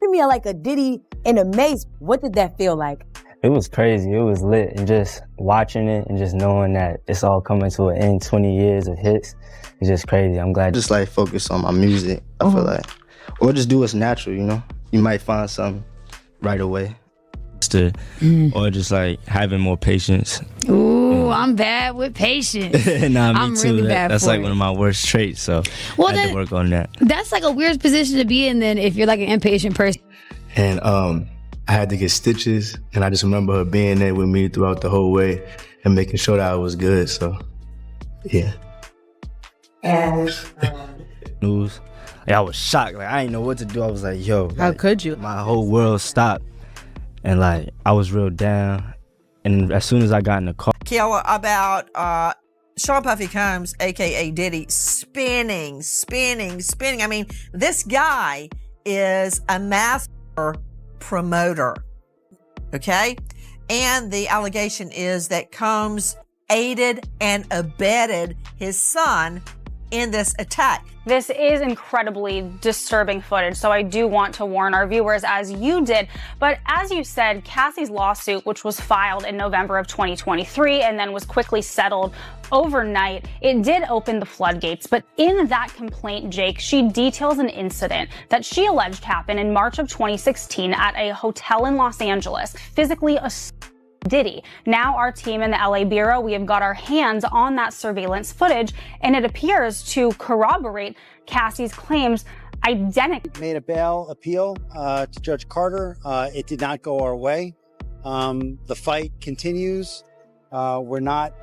Remind me of like a Diddy in a maze. What did that feel like? It was crazy. It was lit. And just watching it and just knowing that it's all coming to an end, 20 years of hits, it's just crazy. I'm glad. Just like focus on my music, I feel like. Or just do what's natural, you know? You might find something right away. Or just like having more patience. Ooh, I'm bad with patience. Nah, me I'm too. really bad That's for like it. one of my worst traits, so I had to work on that. That's like a weird position to be in then if you're like an impatient person. And I had to get stitches, and I just remember her being there with me throughout the whole way and making sure that I was good, so yeah. And News. Yeah, I was shocked. Like, I didn't know what to do. I was like, yo. how like, could you? My whole world stopped. And like, I was real down. And as soon as I got in the car. Kiala, about Sean Puffy Combs, aka Diddy, spinning. I mean, this guy is a master promoter, okay? And the allegation is that Combs aided and abetted his son in this attack. This is incredibly disturbing footage, so I do want to warn our viewers, as you did. But as you said, Cassie's lawsuit, which was filed in November of 2023 and then was quickly settled overnight, it did open the floodgates. But in that complaint, Jake, she details an incident that she alleged happened in March of 2016 at a hotel in Los Angeles, physically assaulting Diddy. Now our team in the LA Bureau, we have got our hands on that surveillance footage, and it appears to corroborate Cassie's claims identically. Made a bail appeal to Judge Carter. It did not go our way. The fight continues. We're not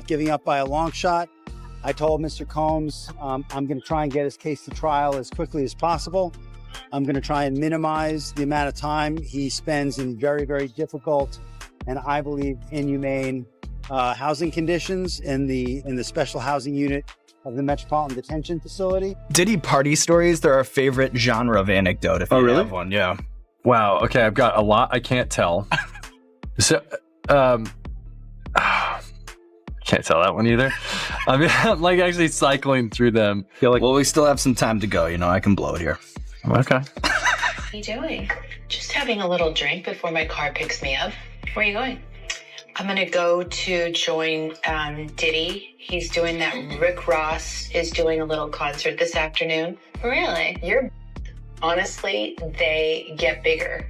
giving up by a long shot. I told Mr. Combs I'm going to try and get his case to trial as quickly as possible. I'm going to try and minimize the amount of time he spends in very, very difficult and I believe inhumane housing conditions in the special housing unit of the Metropolitan Detention Facility. Diddy party stories, they're our favorite genre of anecdote. If you have one, yeah. Wow. Okay, I've got a lot I can't tell. So, can't tell that one either. I mean, I'm like actually cycling through them. Well, we still have some time to go. You know, I can blow it here. Okay. What are you doing? Just having a little drink before my car picks me up. Where are you going? I'm going to go to join Diddy. He's doing that. Rick Ross is doing a little concert this afternoon. Really? Honestly, they get bigger.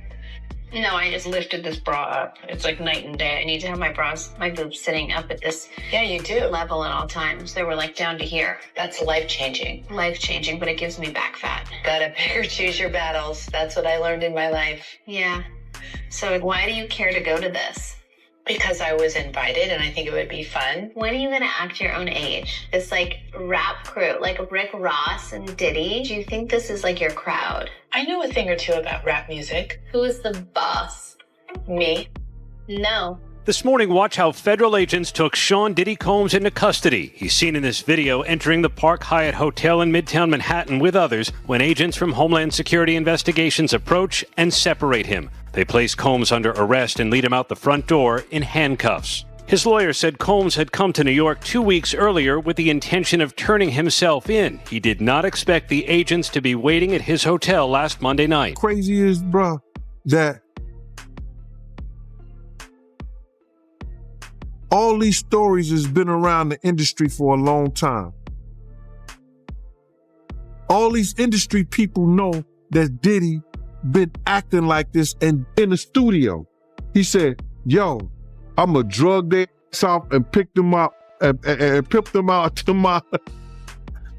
No, I just lifted this bra up. It's like night and day. I need to have my boobs sitting up at this level at all times. They were like down to here. That's life-changing. Life-changing, but it gives me back fat. Gotta pick or choose your battles. That's what I learned in my life. Yeah. So why do you care to go to this? Because I was invited and I think it would be fun. When are you gonna act your own age? This like rap crew, like Rick Ross and Diddy. Do you think this is like your crowd? I know a thing or two about rap music. Who is the boss? Me? No. This morning, watch how federal agents took Sean Diddy Combs into custody. He's seen in this video entering the Park Hyatt Hotel in Midtown Manhattan with others when agents from Homeland Security Investigations approach and separate him. They place Combs under arrest and lead him out the front door in handcuffs. His lawyer said Combs had come to New York 2 weeks earlier with the intention of turning himself in. He did not expect the agents to be waiting at his hotel last Monday night. Crazy is, bro, that all these stories has been around the industry for a long time. All these industry people know that Diddy been acting like this and in the studio. He said, yo, I'm a drug their ass off and pick them up and pimp them out to my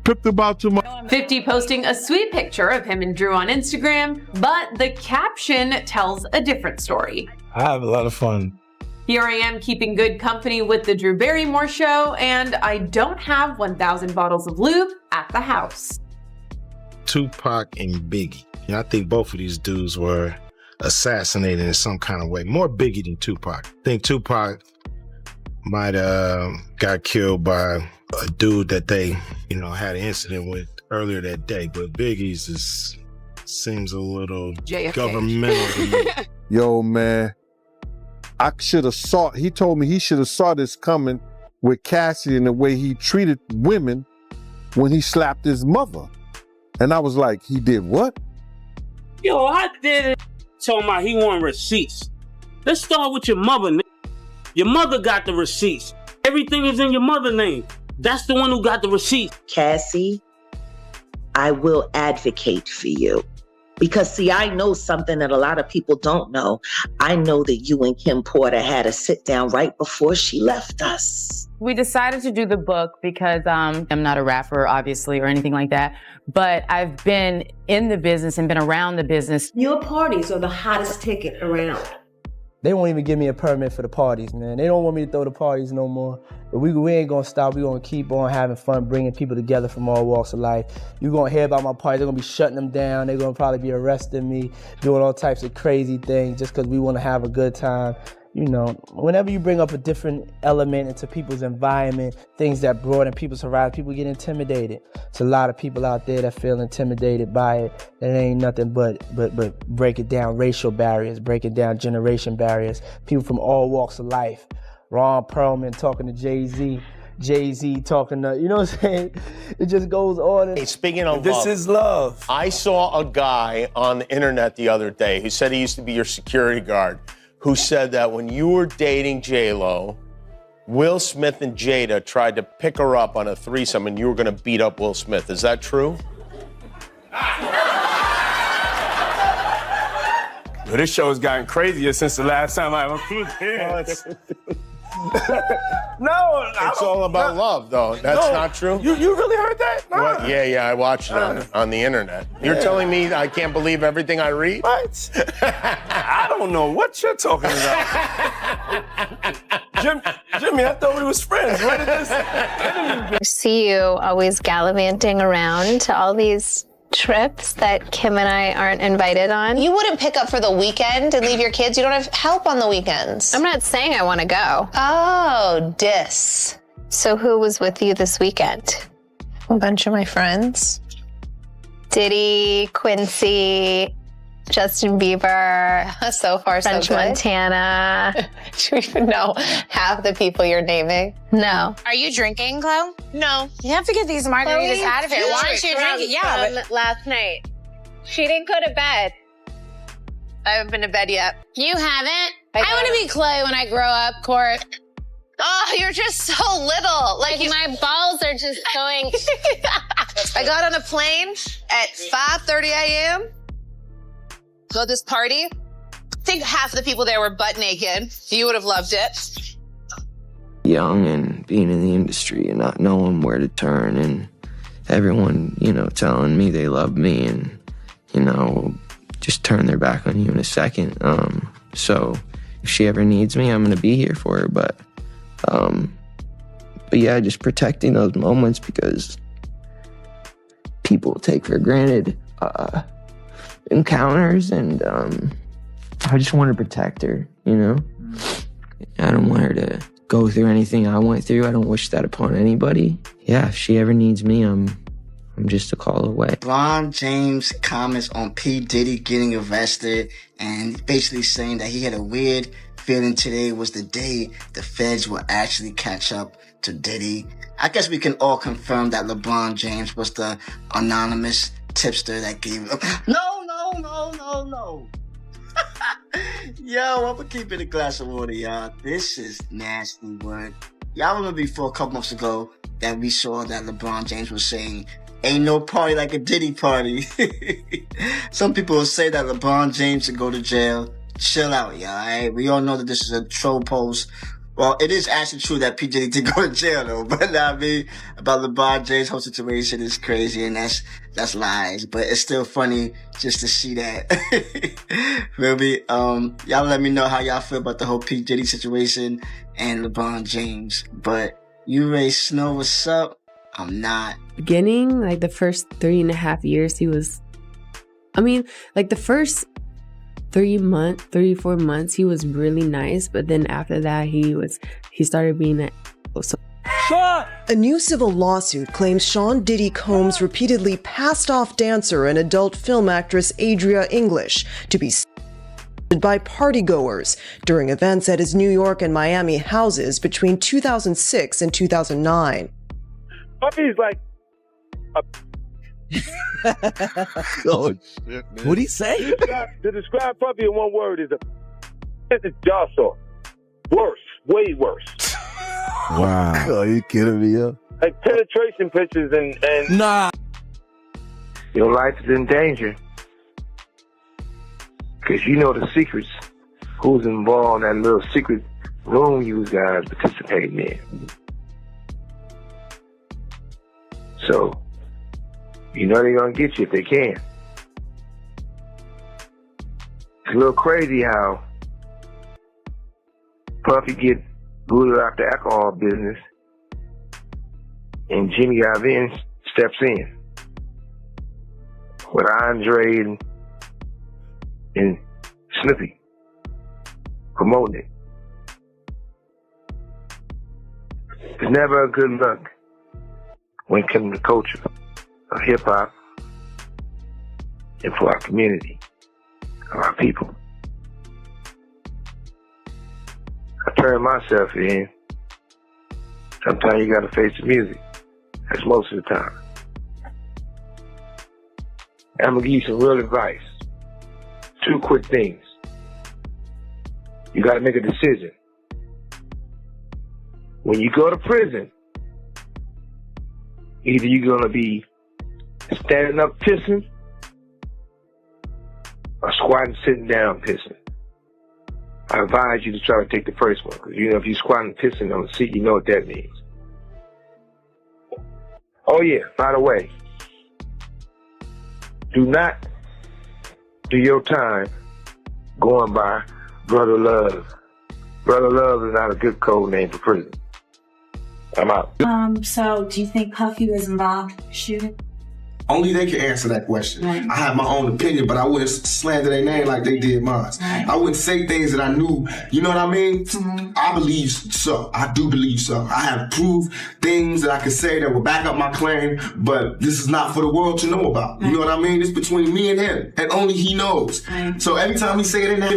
50 posting a sweet picture of him and Drew on Instagram, but the caption tells a different story. I have a lot of fun. Here I am keeping good company with the Drew Barrymore show, and I don't have 1,000 bottles of lube at the house. Tupac and Biggie. I think both of these dudes were assassinated in some kind of way. More Biggie than Tupac. I think Tupac might have got killed by a dude that they, had an incident with earlier that day. But Biggie's seems a little JFK. Governmental to me. Yo, man, he told me he should have saw this coming with Cassie and the way he treated women when he slapped his mother. And I was like, he did what? Yo, I did it. Told my he want receipts. Let's start with your mother, nigga. Your mother got the receipts. Everything is in your mother's name. That's the one who got the receipts. Cassie, I will advocate for you. Because, see, I know something that a lot of people don't know. I know that you and Kim Porter had a sit down right before she left us. We decided to do the book because I'm not a rapper, obviously, or anything like that. But I've been in the business and been around the business. Your parties are the hottest ticket around. They won't even give me a permit for the parties, man. They don't want me to throw the parties no more. But we ain't gonna stop. We gonna keep on having fun, bringing people together from all walks of life. You're gonna hear about my parties. They're gonna be shutting them down. They're gonna probably be arresting me, doing all types of crazy things just because we wanna have a good time. You know, whenever you bring up a different element into people's environment, things that broaden people's horizon, people get intimidated. There's a lot of people out there that feel intimidated by it. That ain't nothing but breaking down racial barriers, breaking down generation barriers. People from all walks of life. Ron Perlman talking to Jay-Z. Jay-Z talking to, you know what I'm saying? It just goes on. Hey, speaking of This love, is love. I saw a guy on the internet the other day who said he used to be your security guard, who said that when you were dating J-Lo, Will Smith and Jada tried to pick her up on a threesome and you were gonna beat up Will Smith. Is that true? Well, this show has gotten crazier since the last time I was here. No, it's all about love, though. That's not true. You really heard that? No. What? Yeah, I watched it on the internet. You're telling me I can't believe everything I read? What? I don't know what you're talking about. Jimmy, I thought we was friends. Where did this? I see you always gallivanting around to all these trips that Kim and I aren't invited on. You wouldn't pick up for the weekend and leave your kids? You don't have help on the weekends. I'm not saying I want to go. Oh, dis. So who was with you this weekend? A bunch of my friends. Diddy, Quincy, Justin Bieber, so far so French good. Montana. Do you even know half the people you're naming? No. Are you drinking, Chloe? No. You have to get these margaritas out of here. Why aren't you drinking? Yeah, but last night. She didn't go to bed. I haven't been to bed yet. You haven't? I want to be Chloe when I grow up, Court. Oh, you're just so little. Like my balls are just going. I got on a plane at 5:30 a.m. Go to this party. I think half the people there were butt naked. You would have loved it. Young and being in the industry and not knowing where to turn, and everyone, telling me they love me and, just turn their back on you in a second. So if she ever needs me, I'm going to be here for her. But yeah, just protecting those moments because people take for granted encounters, and I just want to protect her, I don't want her to go through anything I went through. I don't wish that upon anybody. Yeah, if she ever needs me, I'm just a call away. LeBron James comments on P. Diddy getting arrested and basically saying that he had a weird feeling today was the day the feds will actually catch up to Diddy. I guess we can all confirm that LeBron James was the anonymous tipster that gave him. No. Yo, I'm gonna keep it a glass of water, y'all. This is nasty word. Y'all remember before a couple months ago that we saw that LeBron James was saying, ain't no party like a Diddy party. Some people will say that LeBron James should go to jail. Chill out, y'all, alright? We all know that this is a troll post. Well, it is actually true that P. Diddy did go to jail, though. But about LeBron James' whole situation is crazy, and that's lies. But it's still funny just to see that. Really, y'all let me know how y'all feel about the whole P. Diddy situation and LeBron James. But you, Ray Snow, what's up? I'm not. Beginning, like the first 3.5 years, he was, the first 3-4 months, he was really nice. But then after that, he started being an A new civil lawsuit claims Sean Diddy Combs repeatedly passed off dancer and adult film actress Adria English to be by partygoers during events at his New York and Miami houses between 2006 and 2009. Puppy's like Oh, shit, man. What'd he say? To describe Puffy in one word is it's jaw worse, way worse. Wow. Oh, you kidding me, yo? Like penetration pictures and nah. Your life is in danger. Because you know the secrets. Who's involved in that little secret room you guys participating in. So, you know they're going to get you if they can. It's a little crazy how Puffy get booted out the alcohol business and Jimmy Iovine steps in with Andre and Snoopy promoting it. It's never a good look when it comes to culture of hip-hop and for our community, our people. I turn myself in. Sometimes you gotta face the music. That's most of the time. I'm gonna give you some real advice. 2 quick things. You gotta make a decision. When you go to prison, either you're gonna be standing up pissing or squatting, sitting down pissing. I advise you to try to take the first one, because you know if you're squatting, pissing on the seat, you know what that means. Oh yeah, by the way, do not do your time going by Brother Love. Brother Love is not a good code name for prison. I'm out. So do you think Puffy was involved in the shooting? Only they can answer that question. Right. I have my own opinion, but I wouldn't slander their name like they did mine. Right. I wouldn't say things that I knew. You know what I mean? Mm-hmm. I believe so. I do believe so. I have proved things that I could say that will back up my claim, but this is not for the world to know about. Right. You know what I mean? It's between me and him, and only he knows. Right. So every time he say it in there,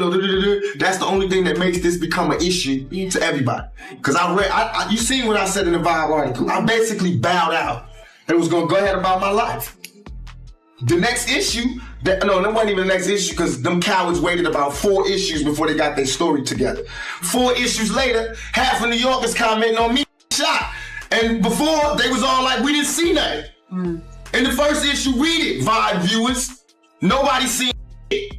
that's the only thing that makes this become an issue to everybody. Because you seen what I said in the Vibe article. I basically bowed out and was going to go ahead about my life. The next issue, that wasn't even the next issue because them cowards waited about 4 issues before they got their story together. 4 issues later, half of New Yorkers commenting on me shot. And before, they was all like, we didn't see nothing. Mm. In the first issue, read it, Vibe viewers. Nobody seen it.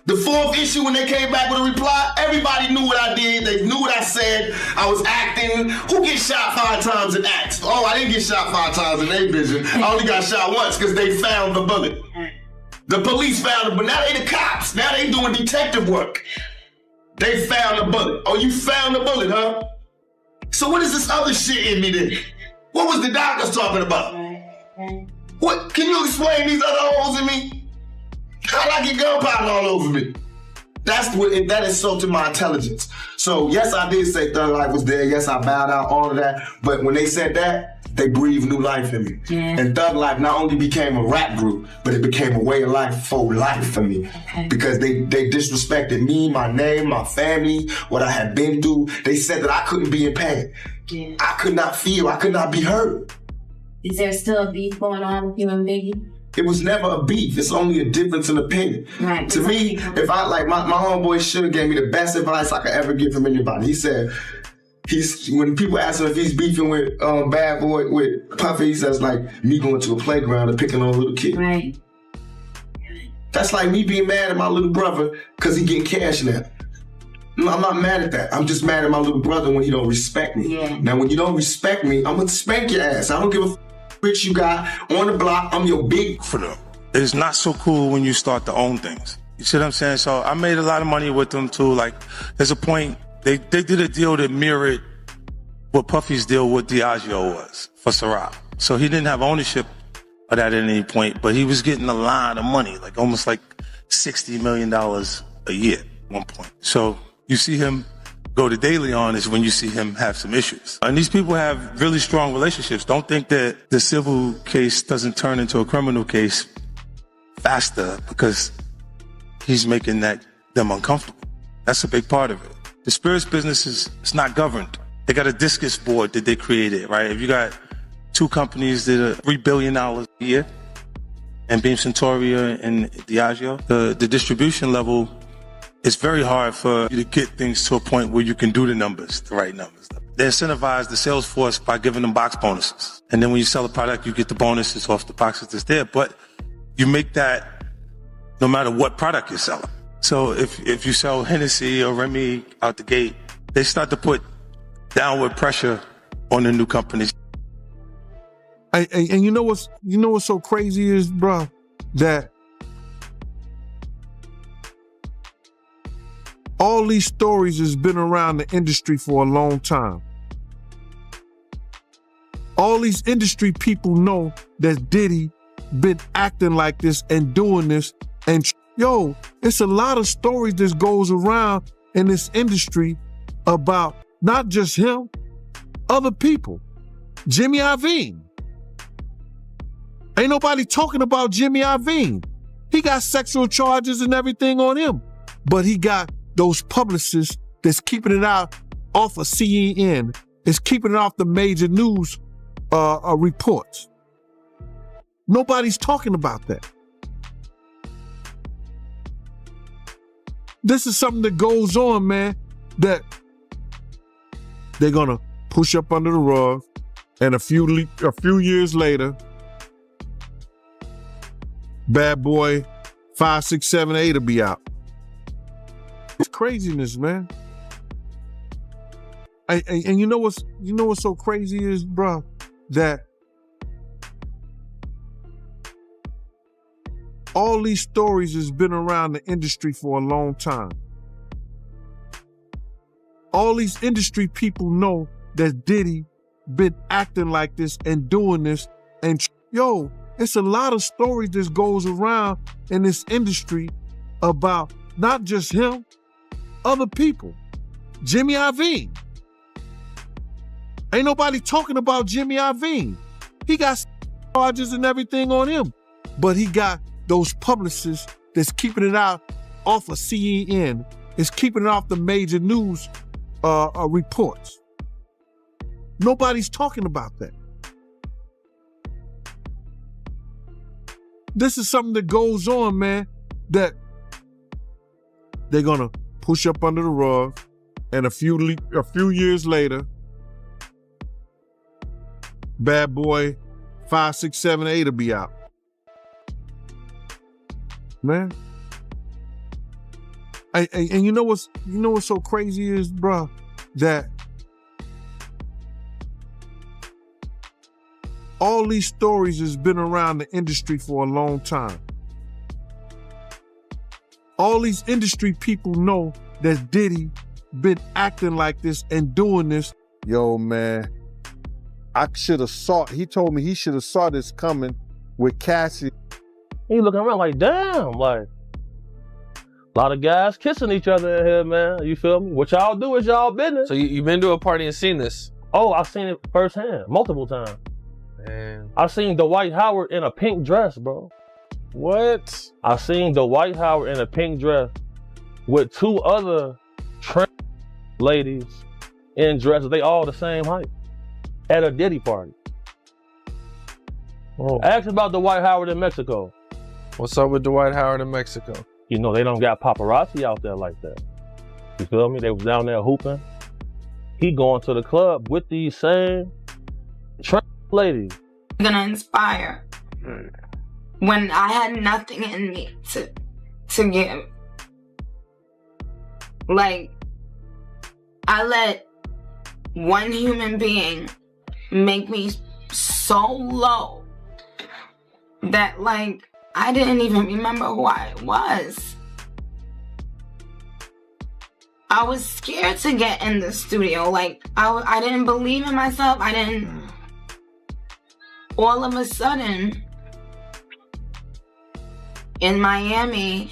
The 4th issue, when they came back with a reply, everybody knew what I did. They knew what I said. I was acting. Who gets shot 5 times in acts? Oh, I didn't get shot 5 times in their vision. I only got shot once because they found the bullet. The police found it, but now they the cops. Now they doing detective work. They found the bullet. Oh, you found the bullet, huh? So what is this other shit in me then? What was the doctors talking about? What? Can you explain these other holes in me? How'd I get gunpowder all over me? That insulted my intelligence. So yes, I did say Thug Life was there. Yes, I bowed out, all of that. But when they said that, they breathed new life in me. Yeah. And Thug Life not only became a rap group, but it became a way of life for life for me. Okay. Because they disrespected me, my name, my family, what I had been through. They said that I couldn't be in pain. Yeah. I could not feel, I could not be heard. Is there still a beef going on with you and Biggie? It was never a beef. It's only a difference in opinion. Right. To me, if I my homeboy should have gave me the best advice I could ever give from anybody. He said, when people ask him if he's beefing with Bad Boy, with Puffy, he says like me going to a playground and picking on a little kid. Right. That's like me being mad at my little brother because he getting cash now. No, I'm not mad at that. I'm just mad at my little brother when he don't respect me. Yeah. Now, when you don't respect me, I'm gonna spank your ass. I don't give a bitch you got on the block. I'm your big. For them, it's not so cool when you start to own things. You see what I'm saying? So I made a lot of money with them too. Like, there's a point they did a deal that mirrored what Puffy's deal with Diageo was for Ciroc. So he didn't have ownership of that at any point, but he was getting a lot of money, like almost like $60 million a year at one point. So you see him go to daily on is when you see him have some issues. And these people have really strong relationships. Don't think that the civil case doesn't turn into a criminal case faster because he's making them uncomfortable. That's a big part of it. The spirits business it's not governed. They got a discus board that they created, right? If you got 2 companies that are $3 billion a year, and Beam Centauria and Diageo, the distribution level, it's very hard for you to get things to a point where you can do the right numbers. They incentivize the sales force by giving them box bonuses. And then when you sell a product, you get the bonuses off the boxes that's there. But you make that no matter what product you're selling. So if you sell Hennessy or Remy out the gate, they start to put downward pressure on the new companies. And you know what's so crazy is, bro, that all these stories has been around the industry for a long time. All these industry people know that Diddy been acting like this and doing this. And yo, it's a lot of stories that goes around in this industry about not just him, other people. Jimmy Iovine. Ain't nobody talking about Jimmy Iovine. He got sexual charges and everything on him. But he got those publicists that's keeping it out off of CNN, is keeping it off the major news reports. Nobody's talking about that. This is something that goes on, man, that they're gonna push up under the rug, and a few years later, Bad Boy 5, 6, 7, 8 will be out. It's craziness, man. And you know what's so crazy is, bro, that all these stories has been around the industry for a long time. All these industry people know that Diddy been acting like this and doing this. And yo, it's a lot of stories that goes around in this industry about not just him, other people. Jimmy Iovine. Ain't nobody talking about Jimmy Iovine. He got charges and everything on him. But he got those publicists that's keeping it out off of CNN, is keeping it off the major news reports. Nobody's talking about that. This is something that goes on, man, that they're gonna push up under the rug, and a few years later, Bad Boy 5, 6, 7, 8 will be out. Man. And you know what's so crazy is, bro, that all these stories has been around the industry for a long time. All these industry people know that Diddy been acting like this and doing this. Yo, man, I should have he told me he should have saw this coming with Cassie. He looking around like, damn, like, a lot of guys kissing each other in here, man. You feel me? What y'all do is y'all business. So you've been to a party and seen this? Oh, I've seen it firsthand, multiple times. Man. I seen Dwight Howard in a pink dress, bro. What? I seen Dwight Howard in a pink dress with two other trans ladies in dresses. They all the same height at a Diddy party. Oh. Ask about Dwight Howard in Mexico. What's up with Dwight Howard in Mexico? You know, they don't got paparazzi out there like that. You feel me? They was down there hooping. He going to the club with these same trans ladies. I'm gonna inspire. When I had nothing in me to give. Like, I let one human being make me so low that, like, I didn't even remember who I was. I was scared to get in the studio. Like, I didn't believe in myself. All of a sudden, in Miami,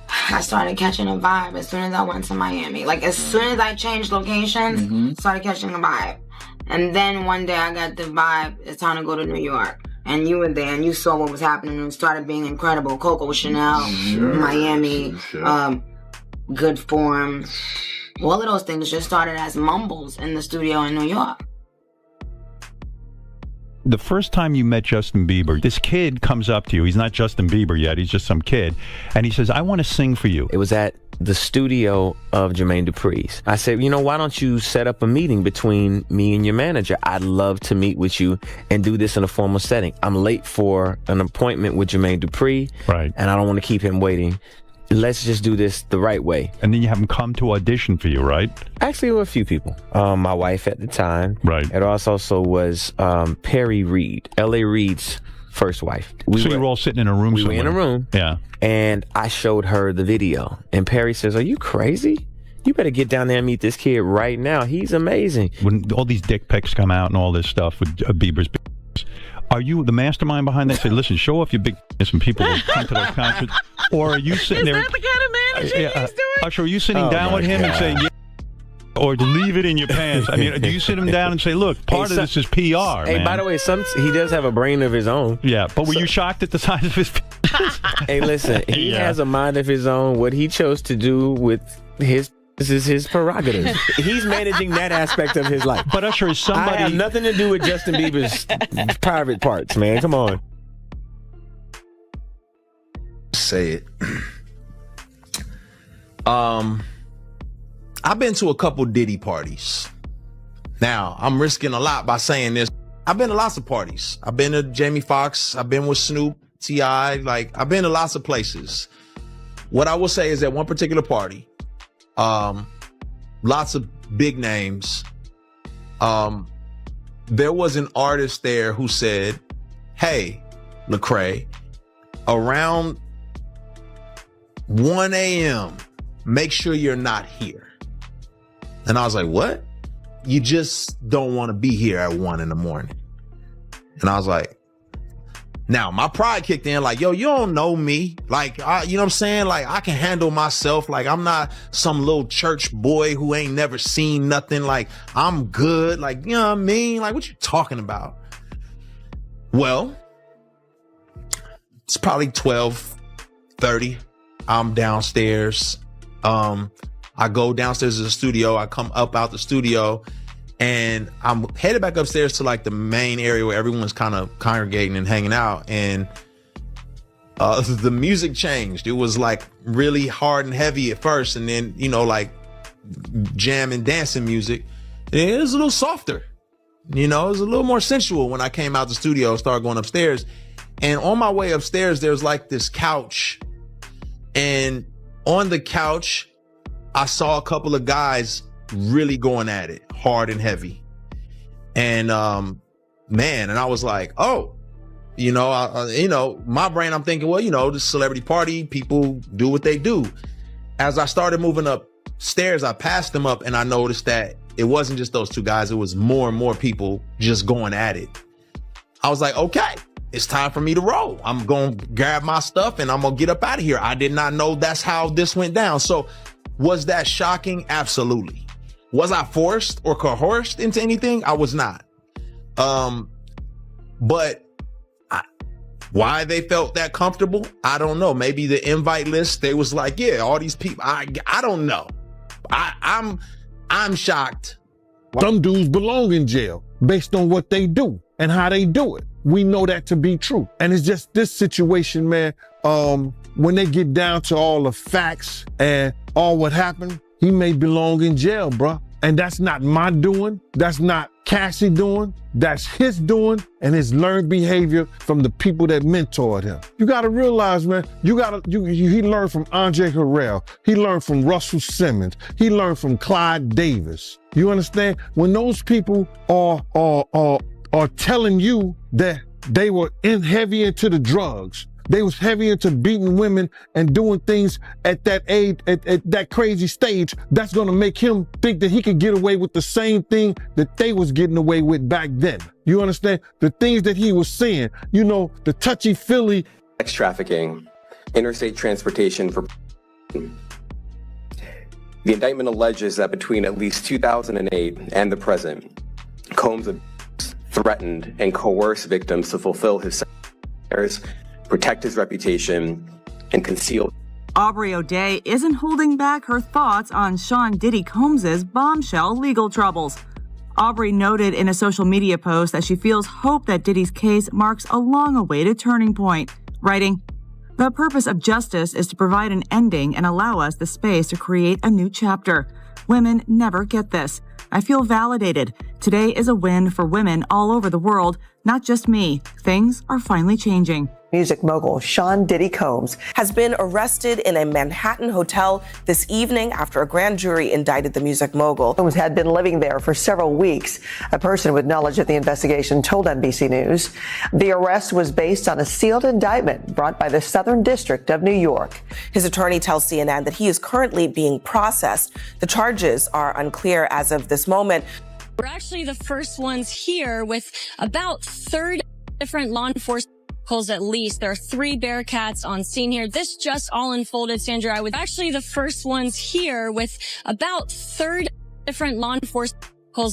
I started catching a vibe as soon as I went to Miami. Like, as soon as I changed locations, started catching a vibe. And then one day I got the vibe, it's time to go to New York. And you were there and you saw what was happening and it started being incredible. Coco Chanel, Miami, Good Form. All of those things just started as mumbles in the studio in New York. The first time you met Justin Bieber, this kid comes up to you. He's not Justin Bieber yet. He's just some kid. And he says, I want to sing for you. It was at the studio of Jermaine Dupri's. I said, why don't you set up a meeting between me and your manager? I'd love to meet with you and do this in a formal setting. I'm late for an appointment with Jermaine Dupri. Right. And I don't want to keep him waiting. Let's just do this the right way. And then you have him come to audition for you, right? Actually, a few people. My wife at the time. Right. It also was Perry Reed, L.A. Reid's first wife. You were all sitting in a room somewhere. We were in a room. Yeah. And I showed her the video. And Perry says, are you crazy? You better get down there and meet this kid right now. He's amazing. When all these dick pics come out and all this stuff with Bieber's, are you the mastermind behind that? Say, listen, show off your big and people will come to those concerts. Or are you sitting there? Is that the kind of manager he's doing? Usher, are you sitting down with him and saying, yeah, or leave it in your pants? I mean, do you sit him down and say, look, part of this is PR, Hey, man. by the way, he does have a brain of his own. Yeah, but were you shocked at the size of his Hey, listen, he has a mind of his own. What he chose to do with this is his prerogative. He's managing that aspect of his life. But Usher, is somebody... I have nothing to do with Justin Bieber's private parts, man. Come on. Say it. I've been to a couple Diddy parties. Now, I'm risking a lot by saying this. I've been to lots of parties. I've been to Jamie Foxx. I've been with Snoop, T.I. I've been to lots of places. What I will say is that one particular party, lots of big names. There was an artist there who said, hey, Lecrae, around 1 a.m., make sure you're not here. And I was like, what? You just don't want to be here at 1 a.m. And I was like, now my pride kicked in, like, yo, you don't know me. Like, you know what I'm saying? Like, I can handle myself. Like, I'm not some little church boy who ain't never seen nothing. Like, I'm good. Like, you know what I mean? Like, what you talking about? Well, it's probably 12:30. I'm downstairs. I go downstairs to the studio. I come up out the studio and I'm headed back upstairs to like the main area where everyone's kind of congregating and hanging out. And the music changed. It was like really hard and heavy at first. And then, like jam and dancing music. And it was a little softer. It was a little more sensual when I came out the studio and started going upstairs. And on my way upstairs, there's like this couch. And on the couch, I saw a couple of guys really going at it hard and heavy. And man, and I was like, oh, my brain, I'm thinking, well, this celebrity party, people do what they do. As I started moving upstairs, I passed them up and I noticed that it wasn't just those two guys. It was more and more people just going at it. I was like, okay, it's time for me to roll. I'm going to grab my stuff and I'm going to get up out of here. I did not know that's how this went down. So was that shocking? Absolutely. Was I forced or coerced into anything? I was not. But why they felt that comfortable, I don't know. Maybe the invite list, they was like, yeah, all these people, I don't know. I'm shocked. Some dudes belong in jail based on what they do and how they do it. We know that to be true. And it's just this situation, man, when they get down to all the facts and all what happened, he may belong in jail, bruh. And that's not my doing. That's not Cassie doing. That's his doing and his learned behavior from the people that mentored him. You gotta realize, man, he learned from Andre Harrell. He learned from Russell Simmons. He learned from Clyde Davis. You understand? When those people are telling you that they were heavy into the drugs, they was heavy into beating women and doing things at that age, at that crazy stage, that's gonna make him think that he could get away with the same thing that they was getting away with back then. You understand? The things that he was saying, the touchy-feely. Sex trafficking, interstate transportation for... The indictment alleges that between at least 2008 and the present, Combs threatened and coerced victims to fulfill his desires, protect his reputation, and conceal. Aubrey O'Day isn't holding back her thoughts on Sean Diddy Combs' bombshell legal troubles. Aubrey noted in a social media post that she feels hope that Diddy's case marks a long-awaited turning point, writing, "The purpose of justice is to provide an ending and allow us the space to create a new chapter. Women never get this. I feel validated. Today is a win for women all over the world, not just me. Things are finally changing." Music mogul Sean Diddy Combs has been arrested in a Manhattan hotel this evening after a grand jury indicted the music mogul. Combs had been living there for several weeks. A person with knowledge of the investigation told NBC News the arrest was based on a sealed indictment brought by the Southern District of New York. His attorney tells CNN that he is currently being processed. The charges are unclear as of this moment. We're actually the first ones here with about 30 different law enforcement at least. There are 3 Bearcats on scene here. This just all unfolded, Sandra. I was actually the first ones here with about 30 different law enforcement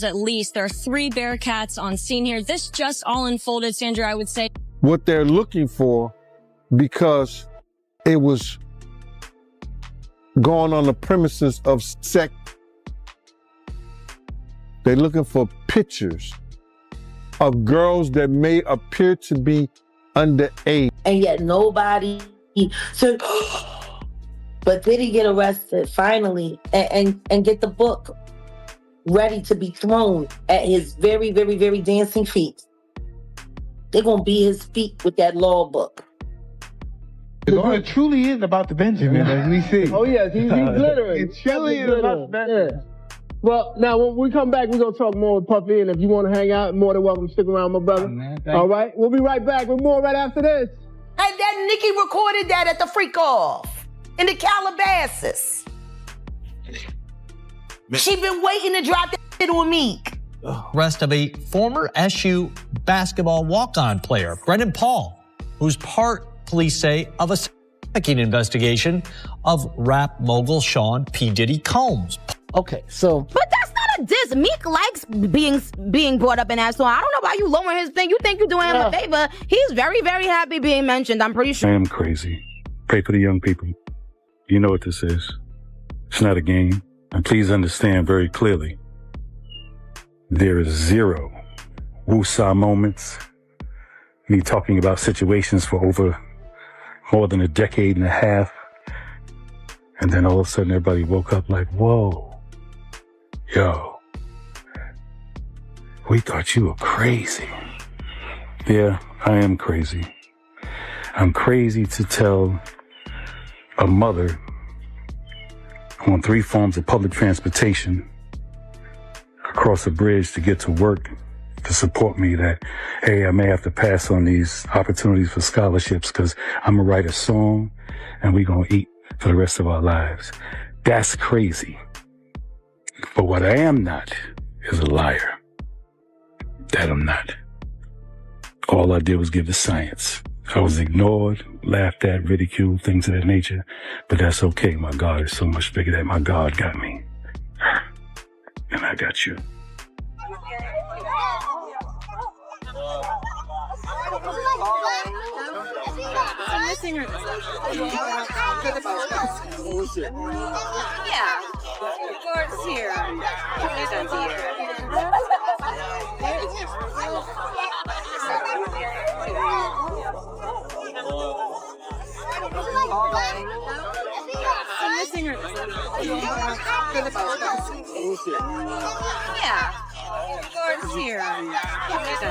at least. There are 3 Bearcats on scene here. This just all unfolded, Sandra, I would say. What they're looking for, because it was going on the premises of sex, they're looking for pictures of girls that may appear to be underage. And yet nobody said, but did he get arrested finally and get the book ready to be thrown at his very, very, very dancing feet? They're going to be his feet with that law book. It truly is about the Benjamin, as we see. Oh, yes, he's glittering. It truly is about the Benjamin. Yeah. Well, now, when we come back, we're going to talk more with Puffy, and if you want to hang out, more than welcome to stick around, my brother. All right? We'll be right back with more right after this. And then Nikki recorded that at the freak off in the Calabasas. She been waiting to drop that shit on me. Arrest of a former SU basketball walk-on player, Brendan Paul, who's part, police say, of a trafficking investigation of rap mogul Sean P. Diddy Combs. Okay, so... But that's not a diss. Meek likes being brought up in that song. I don't know why you lowering his thing. You think you're doing him a favor. He's very, very happy being mentioned, I'm pretty sure. I am crazy. Pray for the young people. You know what this is. It's not a game. And please understand very clearly, there is 0 woosah moments, me talking about situations for over more than a decade and a half, and then all of a sudden everybody woke up like, whoa, yo, we thought you were crazy. Yeah, I am crazy. I'm crazy to tell a mother on 3 forms of public transportation across a bridge to get to work to support me that, hey, I may have to pass on these opportunities for scholarships because I'm going to write a song and we're going to eat for the rest of our lives. That's crazy. But what I am not is a liar. That I'm not. All I did was give the science. I was ignored, laughed at, ridiculed, things of that nature. But that's okay. My God is so much bigger that my God got me. And I got you. Yeah. George's here. He's Yeah. George's here. He's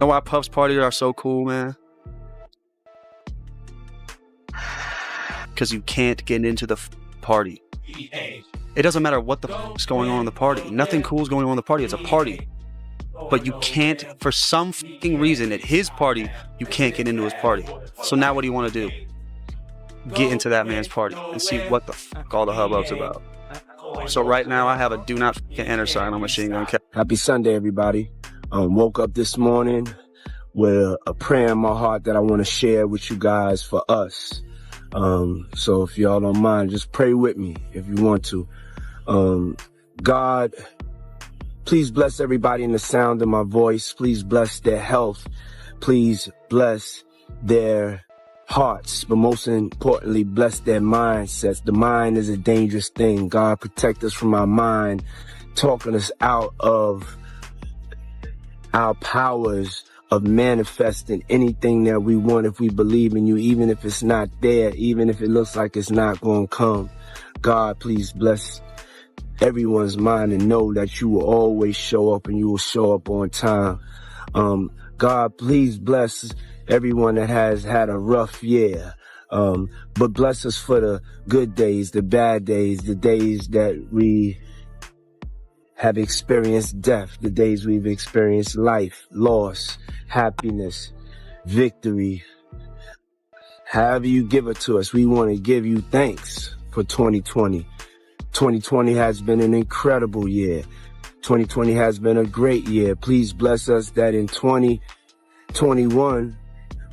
You know why Puff's parties are so cool, man? Because you can't get into the party. It doesn't matter what the is going on in the party. Nothing cool is going on in the party. It's a party. But you can't, for some reason, at his party, you can't get into his party. So now what do you want to do? Get into that man's party and see what the all the hubbub's about. So right now I have a do not enter sign on Machine Gun Katt. Happy Sunday, everybody. Woke up this morning with a prayer in my heart that I want to share with you guys for us. So if y'all don't mind, just pray with me if you want to. God, please bless everybody in the sound of my voice. Please bless their health. Please bless their hearts, but most importantly, bless their mindsets. The mind is a dangerous thing. God, protect us from our mind, talking us out of our powers of manifesting anything that we want if we believe in you, even if it's not there, even if it looks like it's not going to come. God, please bless everyone's mind and know that you will always show up and you will show up on time. God, please bless everyone that has had a rough year. But bless us for the good days, the bad days, the days that we have experienced death, the days we've experienced life, loss, happiness, victory. However you give it to us, we want to give you thanks for 2020. 2020 has been an incredible year. 2020 has been a great year. Please bless us that in 2021,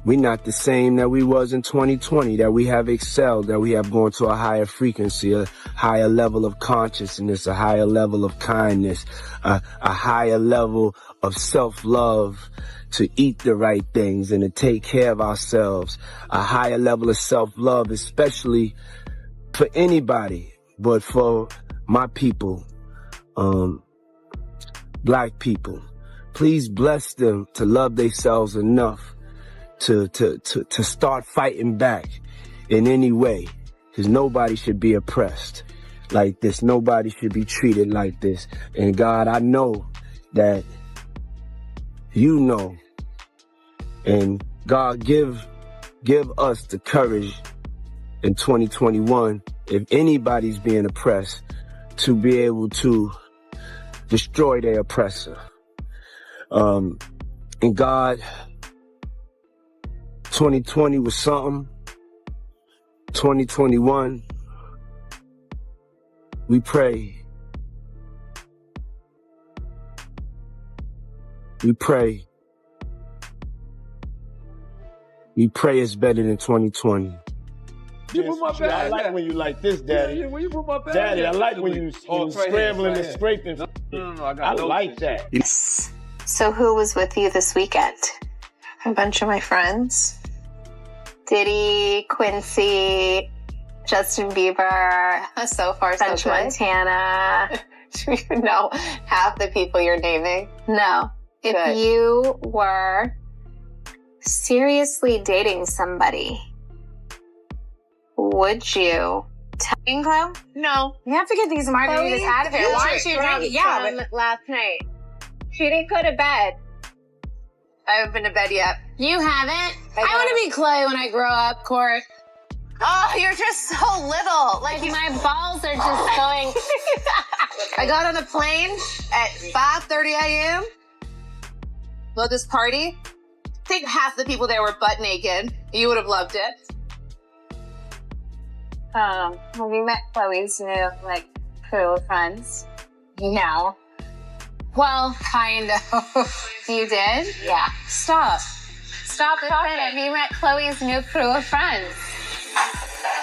we're not the same that we was in 2020, that we have excelled, that we have gone to a higher frequency, a higher level of consciousness, a higher level of kindness, a higher level of self-love, to eat the right things and to take care of ourselves, a higher level of self-love, especially for anybody, but for my people, Black people. Please bless them to love themselves enough to start fighting back in any way, because nobody should be oppressed like this. Nobody should be treated like this. And God, I know that you know, and God, give us the courage in 2021, if anybody's being oppressed, to be able to destroy their oppressor. And God, 2020 was something. 2021, we pray. We pray. We pray it's better than 2020. You put my bag. I like when you like this, Daddy. Yeah, when you put my bag. Daddy, I like when you scrambling and scraping. No, I like that. So who was with you this weekend? A bunch of my friends. Diddy, Quincy, Justin Bieber, so far French so good. Montana. Do you even know half the people you're naming? No. Good. If you were seriously dating somebody, would you tell Chloe? No. You have to get these margaritas out of here. Why aren't you drinking? Yeah, but last night. She didn't go to bed. I haven't been to bed yet. You haven't? I want to be Chloe when I grow up, Court. Oh, you're just so little. Like, my balls are just going. I got on a plane at 5:30 a.m. Well, this party, I think half the people there were butt naked. You would have loved it. Have you met Chloe's new, crew of friends? No. Well, kind of. You did? Yeah. Stop it. Have you met Chloe's new crew of friends?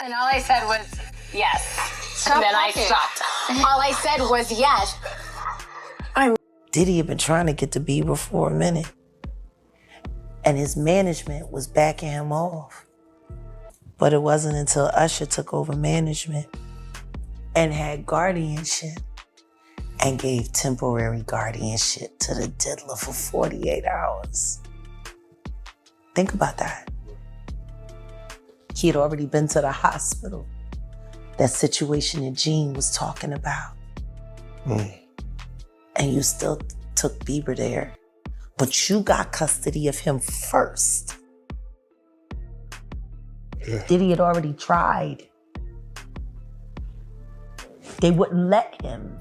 And all I said was, yes. Stop and then talking. I stopped. All I said was, yes. Diddy had been trying to get to Bieber for a minute. And his management was backing him off. But it wasn't until Usher took over management and had guardianship and gave temporary guardianship to the diddler for 48 hours. Think about that. He had already been to the hospital. That situation that Gene was talking about. And you still took Bieber there. But you got custody of him first. Yeah. Diddy had already tried. They wouldn't let him.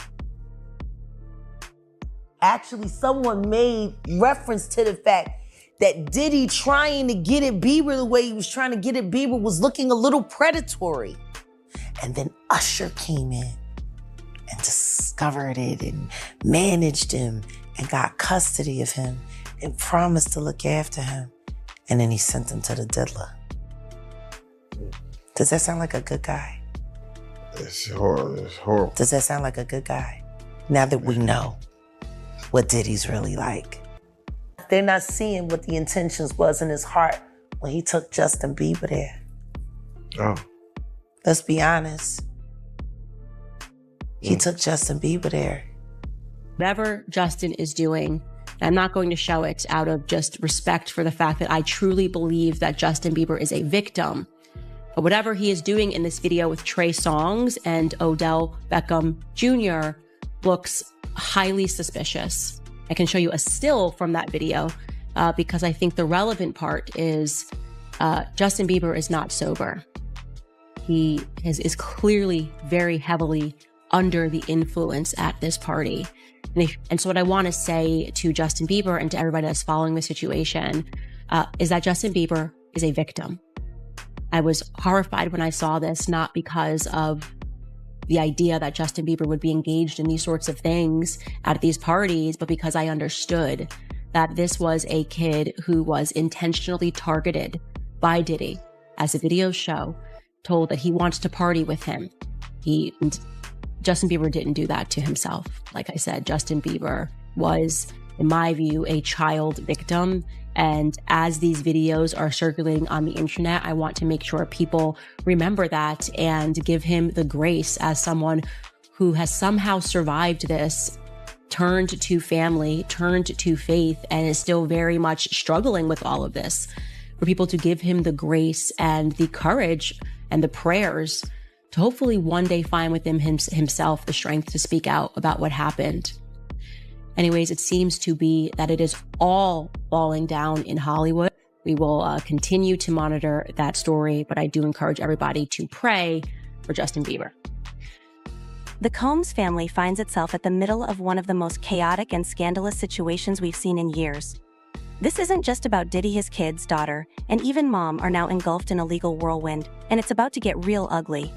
Actually, someone made reference to the fact that Diddy trying to get at Bieber the way he was trying to get at Bieber was looking a little predatory. And then Usher came in and discovered it and managed him and got custody of him and promised to look after him. And then he sent him to the diddler. Does that sound like a good guy? It's horrible. It's horrible. Does that sound like a good guy? Now that we know what Diddy's really like. They're not seeing what the intentions was in his heart when he took Justin Bieber there. Oh. Let's be honest. He took Justin Bieber there. Whatever Justin is doing, I'm not going to show it out of just respect for the fact that I truly believe that Justin Bieber is a victim. But whatever he is doing in this video with Trey Songz and Odell Beckham Jr. looks highly suspicious. I can show you a still from that video because I think the relevant part is Justin Bieber is not sober. He is clearly very heavily under the influence at this party. And so what I want to say to Justin Bieber and to everybody that's following the situation is that Justin Bieber is a victim. I was horrified when I saw this, not because of the idea that Justin Bieber would be engaged in these sorts of things at these parties, but because I understood that this was a kid who was intentionally targeted by Diddy, as the videos show, told that he wants to party with him. Justin Bieber didn't do that to himself. Like I said, Justin Bieber was, in my view, a child victim. And as these videos are circulating on the internet, I want to make sure people remember that and give him the grace as someone who has somehow survived this, turned to family, turned to faith, and is still very much struggling with all of this. For people to give him the grace and the courage and the prayers to hopefully one day find within himself the strength to speak out about what happened. Anyways, it seems to be that it is all falling down in Hollywood. We will continue to monitor that story, but I do encourage everybody to pray for Justin Bieber. The Combs family finds itself at the middle of one of the most chaotic and scandalous situations we've seen in years. This isn't just about Diddy, his kids, daughter, and even mom are now engulfed in a legal whirlwind, and it's about to get real ugly.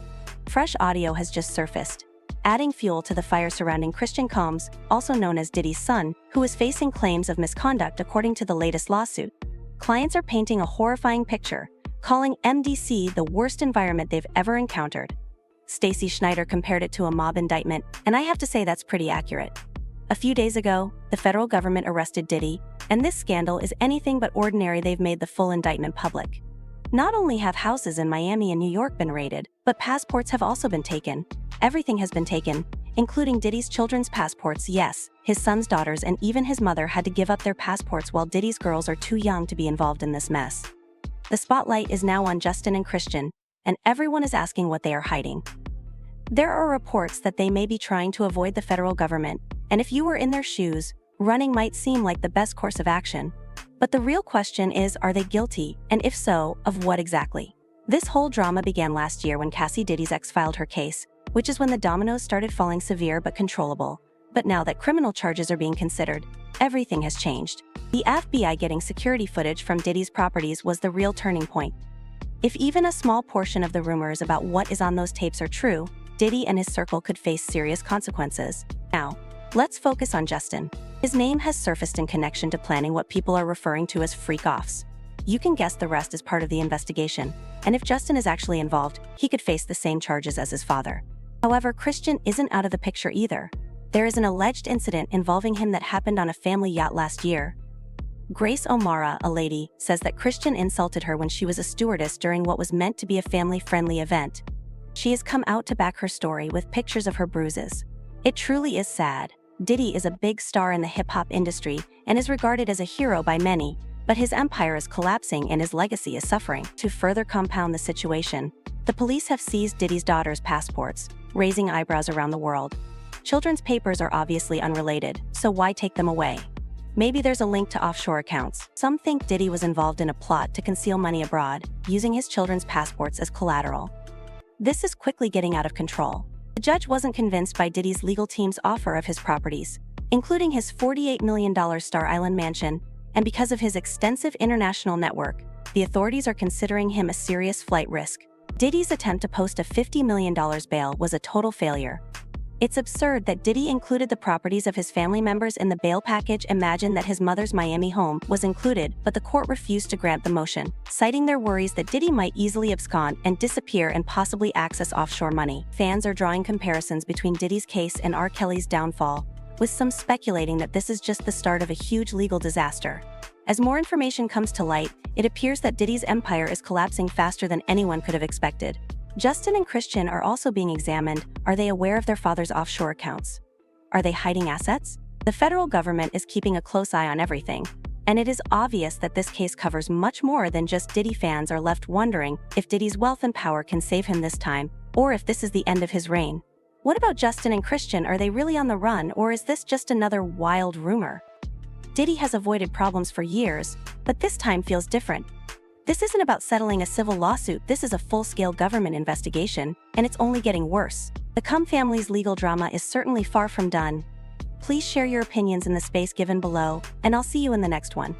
Fresh audio has just surfaced, adding fuel to the fire surrounding Christian Combs, also known as Diddy's son, who is facing claims of misconduct according to the latest lawsuit. Clients are painting a horrifying picture, calling MDC the worst environment they've ever encountered. Stacey Schneider compared it to a mob indictment, and I have to say that's pretty accurate. A few days ago, the federal government arrested Diddy, and this scandal is anything but ordinary. They've made the full indictment public. Not only have houses in Miami and New York been raided, but passports have also been taken. Everything has been taken, including Diddy's children's passports. Yes, his son's daughters and even his mother had to give up their passports while Diddy's girls are too young to be involved in this mess. The spotlight is now on Justin and Christian, and everyone is asking what they are hiding. There are reports that they may be trying to avoid the federal government, and if you were in their shoes, running might seem like the best course of action. But the real question is, are they guilty, and if so, of what exactly? This whole drama began last year when Cassie Diddy's ex filed her case, which is when the dominoes started falling severe but controllable. But now that criminal charges are being considered, everything has changed. The FBI getting security footage from Diddy's properties was the real turning point. If even a small portion of the rumors about what is on those tapes are true, Diddy and his circle could face serious consequences. Now, let's focus on Justin. His name has surfaced in connection to planning what people are referring to as freak-offs. You can guess the rest is part of the investigation, and if Justin is actually involved, he could face the same charges as his father. However, Christian isn't out of the picture either. There is an alleged incident involving him that happened on a family yacht last year. Grace O'Mara, a lady, says that Christian insulted her when she was a stewardess during what was meant to be a family-friendly event. She has come out to back her story with pictures of her bruises. It truly is sad. Diddy is a big star in the hip-hop industry and is regarded as a hero by many, but his empire is collapsing and his legacy is suffering. To further compound the situation, the police have seized Diddy's daughter's passports, raising eyebrows around the world. Children's papers are obviously unrelated, so why take them away? Maybe there's a link to offshore accounts. Some think Diddy was involved in a plot to conceal money abroad, using his children's passports as collateral. This is quickly getting out of control. The judge wasn't convinced by Diddy's legal team's offer of his properties, including his $48 million Star Island mansion, and because of his extensive international network, the authorities are considering him a serious flight risk. Diddy's attempt to post a $50 million bail was a total failure. It's absurd that Diddy included the properties of his family members in the bail package. Imagine that his mother's Miami home was included, but the court refused to grant the motion, citing their worries that Diddy might easily abscond and disappear and possibly access offshore money. Fans are drawing comparisons between Diddy's case and R. Kelly's downfall, with some speculating that this is just the start of a huge legal disaster. As more information comes to light, it appears that Diddy's empire is collapsing faster than anyone could have expected. Justin and Christian are also being examined. Are they aware of their father's offshore accounts? Are they hiding assets? The federal government is keeping a close eye on everything, and it is obvious that this case covers much more than just Diddy. Fans are left wondering if Diddy's wealth and power can save him this time, or if this is the end of his reign. What about Justin and Christian? Are they really on the run, or is this just another wild rumor? Diddy has avoided problems for years, but this time feels different. This isn't about settling a civil lawsuit, this is a full-scale government investigation, and it's only getting worse. The Combs family's legal drama is certainly far from done. Please share your opinions in the space given below, and I'll see you in the next one.